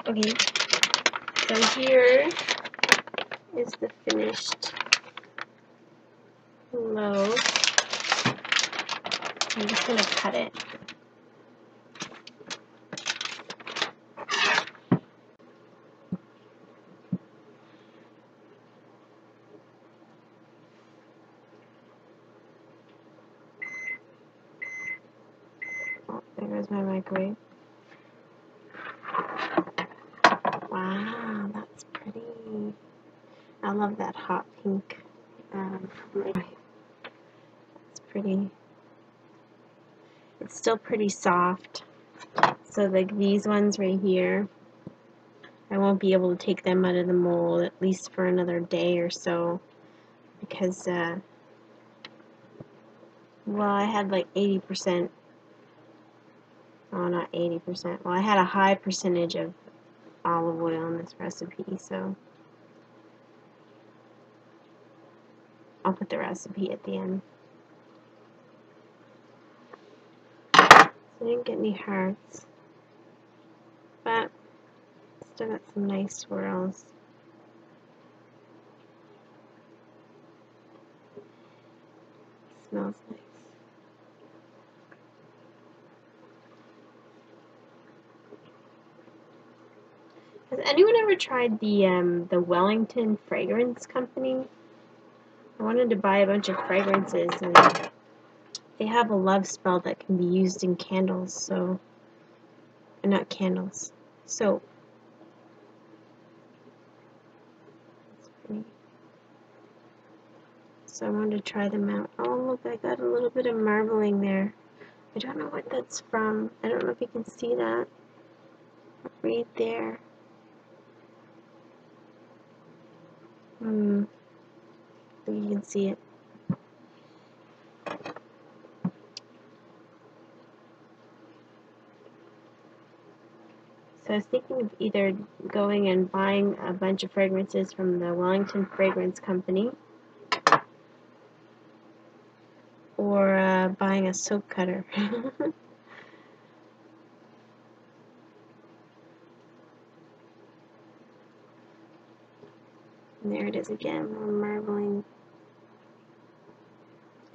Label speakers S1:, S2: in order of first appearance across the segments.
S1: Okay, so here is the finished loaf. I'm just going to cut it. Oh, there goes my microwave. Wow, that's pretty. I love that hot pink. It's pretty. It's still pretty soft. So like these ones right here, I won't be able to take them out of the mold at least for another day or so, because well, I had like 80%. Oh, not 80%. Well, I had a high percentage of olive oil in this recipe, so I'll put the recipe at the end. So I didn't get any hearts, but still got some nice swirls. Smells nice. Has anyone ever tried the Wellington Fragrance Company? I wanted to buy a bunch of fragrances, and they have a love spell that can be used in candles, so, not candles, soap. That's pretty. So I wanted to try them out. Oh, look, I got a little bit of marbling there. I don't know what that's from. I don't know if you can see that. Right there. I think you can see it. So I was thinking of either going and buying a bunch of fragrances from the Wellington Fragrance Company, or buying a soap cutter. And there it is again, more marbling.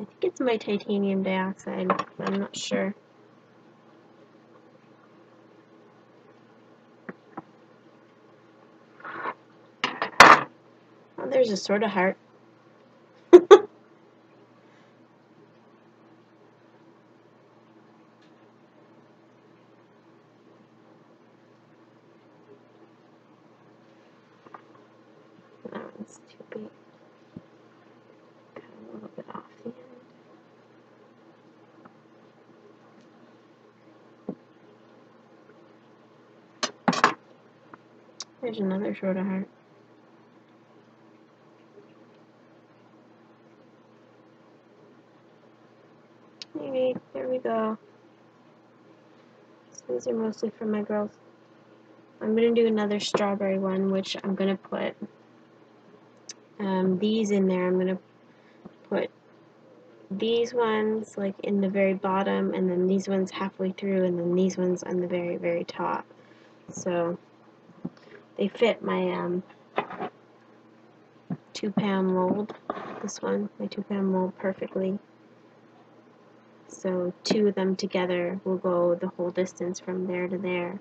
S1: I think it's my titanium dioxide, but I'm not sure. Oh, there's a sort of heart. That one's too big. Got a little bit off the end. There's another sort of heart. Maybe, there we go. So these are mostly for my girls. I'm going to do another strawberry one, which I'm going to put these in there. I'm going to put these ones like in the very bottom, and then these ones halfway through, and then these ones on the very, very top. So they fit my 2-pound mold. This one, my 2-pound mold, perfectly. So 2 of them together will go the whole distance from there to there.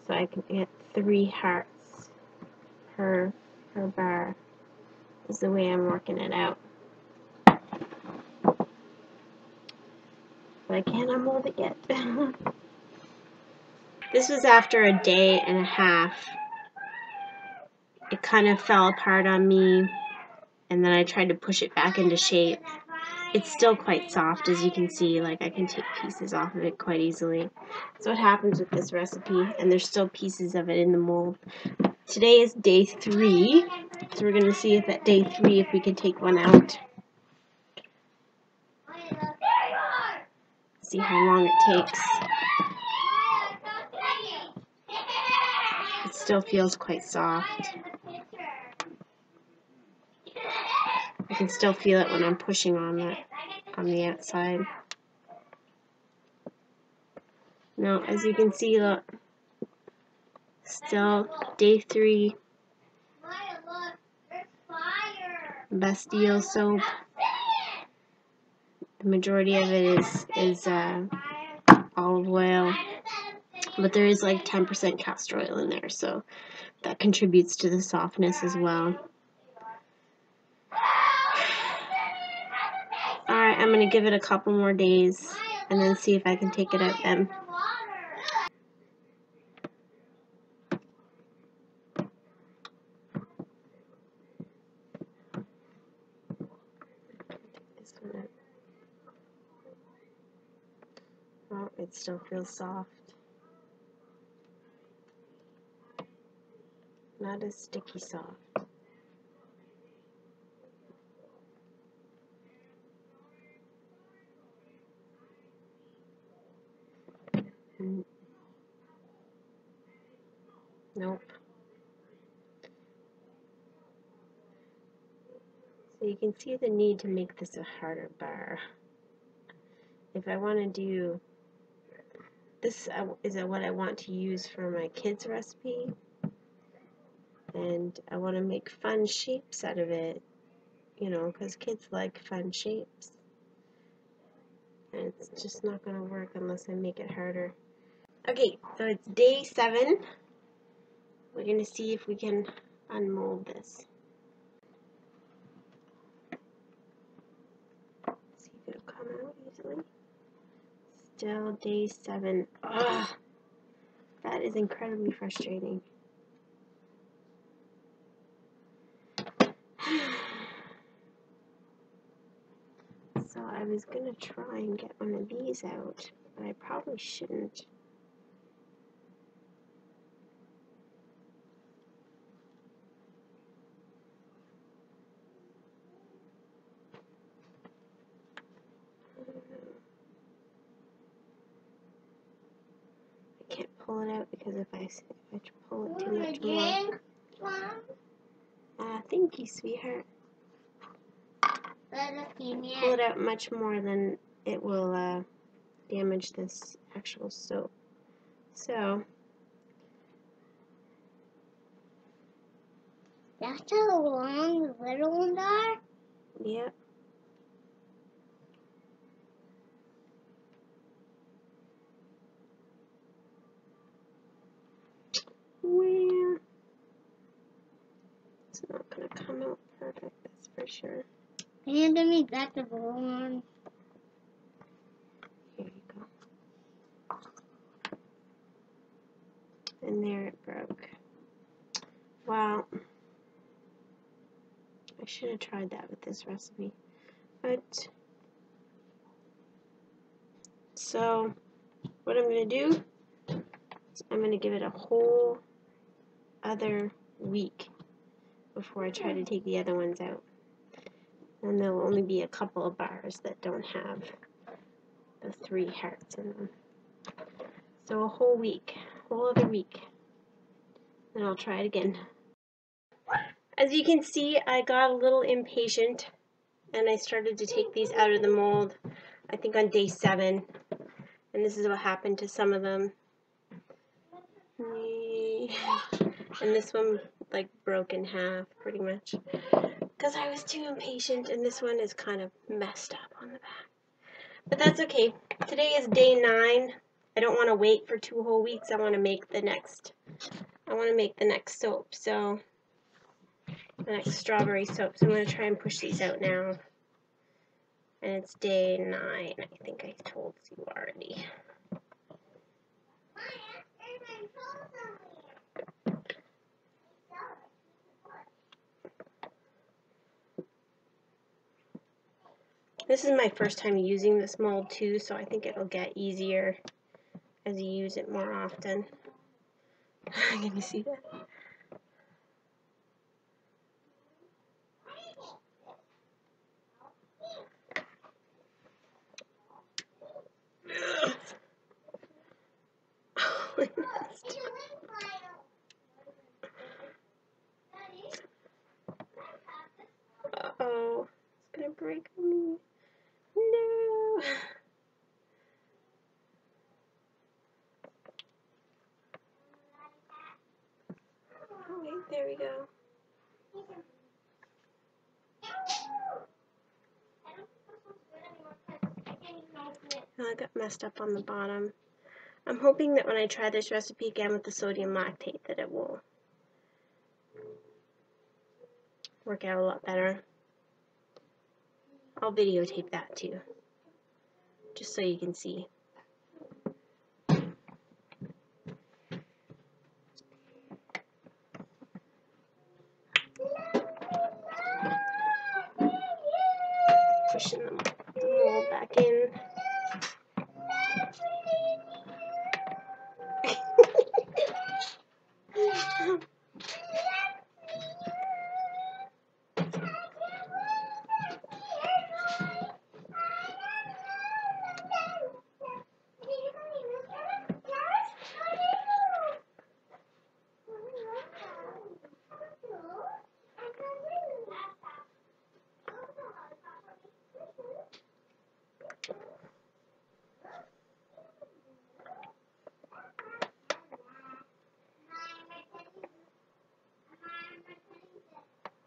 S1: So I can get 3 hearts per bar. Is the way I'm working it out. But I can't unmold it yet. This was after a day and a half. It kind of fell apart on me, and then I tried to push it back into shape. It's still quite soft, as you can see. Like, I can take pieces off of it quite easily. That's what happens with this recipe, and there's still pieces of it in the mold. Today is day 3, so we're going to see if at day 3 if we can take one out. See how long it takes. It still feels quite soft. I can still feel it when I'm pushing on the outside. Now, as you can see, look, Still day 3. Bastille soap. The majority of it is olive oil, but there is like 10% castor oil in there, so that contributes to the softness as well. Alright, I'm going to give it a couple more days and then see if I can take it out then. Oh, it still feels soft. Not as sticky soft. Nope. So you can see the need to make this a harder bar. If I want to do this, is what I want to use for my kids' recipe, and I want to make fun shapes out of it, you know, because kids like fun shapes. And it's just not going to work unless I make it harder. Okay, so it's day 7. We're going to see if we can unmold this. See if it'll come out easily. Still day 7. Ugh, that is incredibly frustrating. So I was going to try and get one of these out, but I probably shouldn't. I can't pull it out because if I pull it too much more. Thank you, sweetheart. Pull it out much more than it will damage this actual soap. So
S2: that's how long the little ones are?
S1: Yep. Well, it's not going to come out perfect, that's for sure.
S2: And then we got the blue one.
S1: Here you go. And there it broke. Wow. I should have tried that with this recipe. But, so, what I'm going to do is I'm going to give it a whole other week before I try to take the other ones out. And there will only be a couple of bars that don't have the 3 hearts in them. So a whole week, whole other week. And I'll try it again. As you can see, I got a little impatient and I started to take these out of the mold, I think on day 7. And this is what happened to some of them. And this one like broke in half pretty much because I was too impatient, and this one is kind of messed up on the back. But that's okay. Today is day 9. I don't want to wait for 2 whole weeks. I want to make the next soap. So the next strawberry soap. So I'm going to try and push these out now. And it's day 9. I think I told you already. This is my first time using this mold too, so I think it'll get easier as you use it more often. Can you see that? Uh-oh, it's gonna break me. No. I got messed up on the bottom. I'm hoping that when I try this recipe again with the sodium lactate that it will work out a lot better. I'll videotape that too, just so you can see. Pushing the mold back in.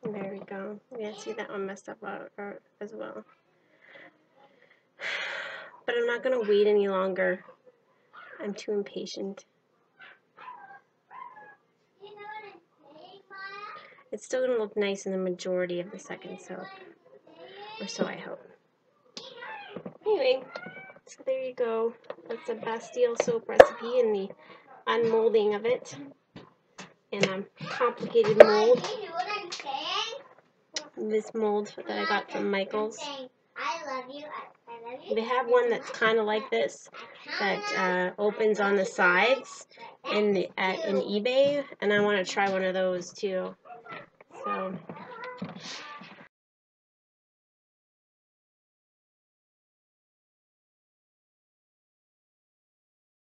S1: There we go. Yeah, see that one messed up as well. But I'm not going to wait any longer. I'm too impatient. It's still going to look nice in the majority of the second soap. Or so I hope. Anyway, so there you go. That's a Bastille soap recipe and the unmolding of it. In a complicated mold. This mold that I got from Michael's. They have one that's kind of like this that opens on the sides in eBay, and I want to try one of those too. So